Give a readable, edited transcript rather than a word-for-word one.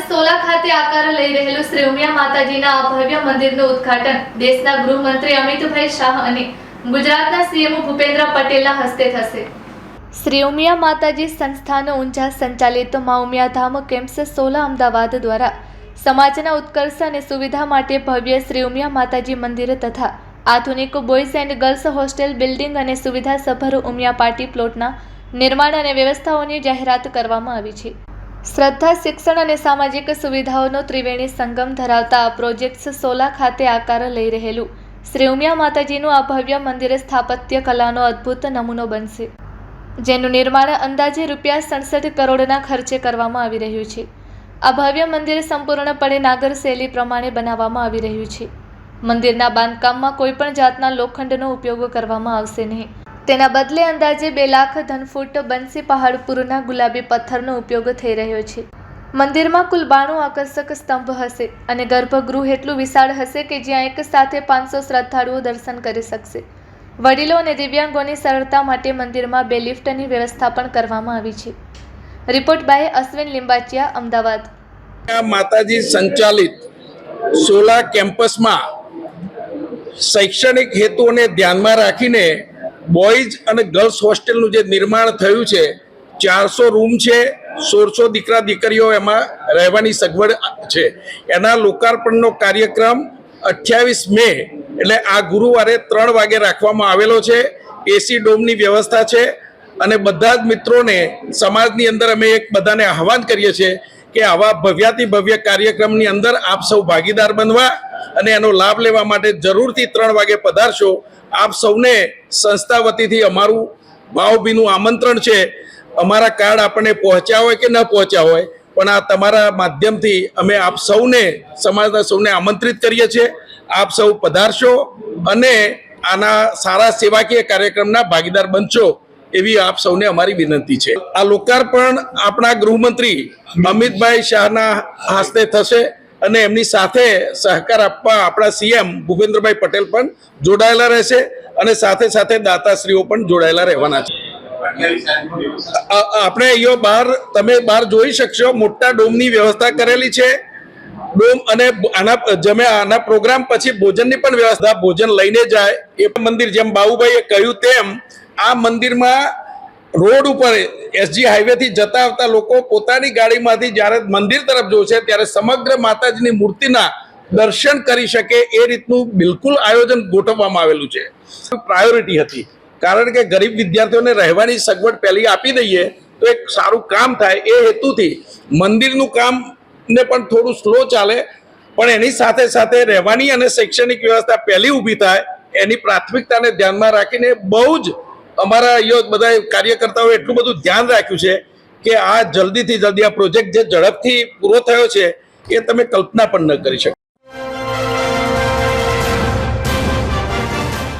સોલા ખાતે આકાર લઈ રહેલું શ્રી ઉમિયા માતાજીના આ ભવ્ય મંદિરનું ઉદ્ઘાટન દેશના ગૃહમંત્રી અમિતભાઈ શાહ અને ગુજરાતના સીએમ ભૂપેન્દ્ર પટેલના હસ્તે થશે। શ્રી ઉમિયા માતાજી સંસ્થાનો ઊંચા સંચાલિત મા ઉમિયા ધામ કેમ્પસ સોલા અમદાવાદ દ્વારા સમાજના ઉત્કર્ષ અને સુવિધા માટે ભવ્ય શ્રી ઉમિયા માતાજી મંદિર તથા આધુનિક boys and girls hostel building અને સુવિધાસભર ઉમિયા પાર્ટી પ્લોટના નિર્માણ અને વ્યવસ્થાઓની જાહેરાત કરવામાં આવી છે। શ્રદ્ધા, શિક્ષણ અને સામાજિક સુવિધાઓનો ત્રિવેણી સંગમ ધરાવતા આ પ્રોજેક્ટ્સ સોલા ખાતે આકાર લઈ રહેલું શ્રી ઉમિયા માતાજીનું આ ભવ્ય મંદિર સ્થાપત્ય કલાનો અદ્ભુત નમૂનો બનશે, જેનું નિર્માણ અંદાજે ₹67 કરોડના ખર્ચે કરવામાં આવી રહ્યું છે। આ ભવ્ય મંદિર સંપૂર્ણપણે નાગર શૈલી પ્રમાણે બનાવવામાં આવી રહ્યું છે। મંદિરના બાંધકામમાં કોઈપણ જાતના લોખંડનો ઉપયોગ કરવામાં આવશે નહીં, તેના બદલે અંદાજે 2 લાખ ઘનફૂટ બંસી પહાડપુરના ગુલાબી પથ્થરનો ઉપયોગ થઈ રહ્યો છે। મંદિરમાં કુલ 92 આકર્ષક સ્તંભ હશે અને ગર્ભગૃહ એટલું વિશાળ હશે કે જ્યાં એક સાથે 500 શ્રદ્ધાળુઓ દર્શન કરી શકશે। વડીલો અને દિવ્યાંગોની સરળતા માટે મંદિરમાં 2 લિફ્ટની વ્યવસ્થા પણ કરવામાં આવી છે। Report by Ashwin Limbachiya, Ahmedabad. માતાજી સંચાલિત સોલા કેમ્પસમાં શૈક્ષણિક હેતુઓને ધ્યાનમાં રાખીને બોયઝ અને ગર્લ્સ હોસ્ટેલનું જે નિર્માણ થયું છે, 400 રૂમ છે, 1600 દીકરા દીકરીઓ એમાં રહેવાની સગવડ છે। એના લોકાર્પણનો કાર્યક્રમ 28 મે એટલે આ ગુરુવારે 3 વાગે રાખવામાં આવેલો છે। એસી ડોમની વ્યવસ્થા છે અને બધા જ મિત્રોને સમાજની અંદર અમે એક બધાને આહવાન કરીએ છીએ કે આવા ભવ્યાતિ ભવ્ય કાર્યક્રમની અંદર આપ સૌ ભાગીદાર બનવા અને એનો લાભ લેવા માટે જરૂરથી 3 વાગે પધારશો। આપ સૌને સંસ્થા વતીથી અમારું ભાવભીનું આમંત્રણ છે। અમારા કાર્ડ આપણને પહોંચ્યા હોય કે ન પહોંચ્યા હોય, પણ આ તમારા માધ્યમથી અમે આપ સૌને, સમાજના સૌને આમંત્રિત કરીએ છીએ। આપ સૌ પધારશો અને આના સારા સેવાકીય કાર્યક્રમના ભાગીદાર બનશો એવી આપ સૌને અમારી વિનંતી છે। આ લોકાર્પણ આપણા ગૃહમંત્રી અમિતભાઈ શાહના હસ્તે થશે અને એમની સાથે સહકાર આપવા આપણા સીએમ ભૂપેન્દ્રભાઈ પટેલ પણ જોડાયેલા રહેશે અને સાથે સાથે દાતાશ્રીઓ પણ જોડાયેલા રહેવાના છે। આપણે અહીંયા બહાર તમે જોઈ શકશો, મોટા ડોમની વ્યવસ્થા કરેલી છે। ડોમ અને આના પ્રોગ્રામ પછી ભોજનની પણ વ્યવસ્થા, ભોજન લઈને જાય એ મંદિર, જેમ બાબુભાઈએ કહ્યું તેમ આ મંદિરમાં રોડ ઉપર એસજી હાઈવેથી જતા આવતા લોકો પોતાની ગાડીમાંથી જ્યારે મંદિર તરફ જોશે ત્યારે સમગ્ર માતાજીની મૂર્તિના દર્શન કરી શકે એ રીતનું બિલકુલ આયોજન ગોઠવવામાં આવેલું છે। પ્રાયોરિટી હતી, કારણ કે ગરીબ વિદ્યાર્થીઓને રહેવાની સગવડ પહેલી આપી દઈએ તો એક સારું કામ થાય એ હેતુથી મંદિરનું કામ ને પણ થોડું સ્લો ચાલે, પણ એની સાથે સાથે રહેવાની અને શૈક્ષણિક વ્યવસ્થા પહેલી ઊભી થાય એની પ્રાથમિકતાને ધ્યાનમાં રાખીને બહુ જ અમારા અહીંયા બધા કાર્યકર્તાઓએ એટલું બધું ધ્યાન રાખ્યું છે કે આ જલ્દીથી જલ્દી આ પ્રોજેક્ટ જે ઝડપથી પૂરો થયો છે એ તમે કલ્પના પણ ન કરી શકો।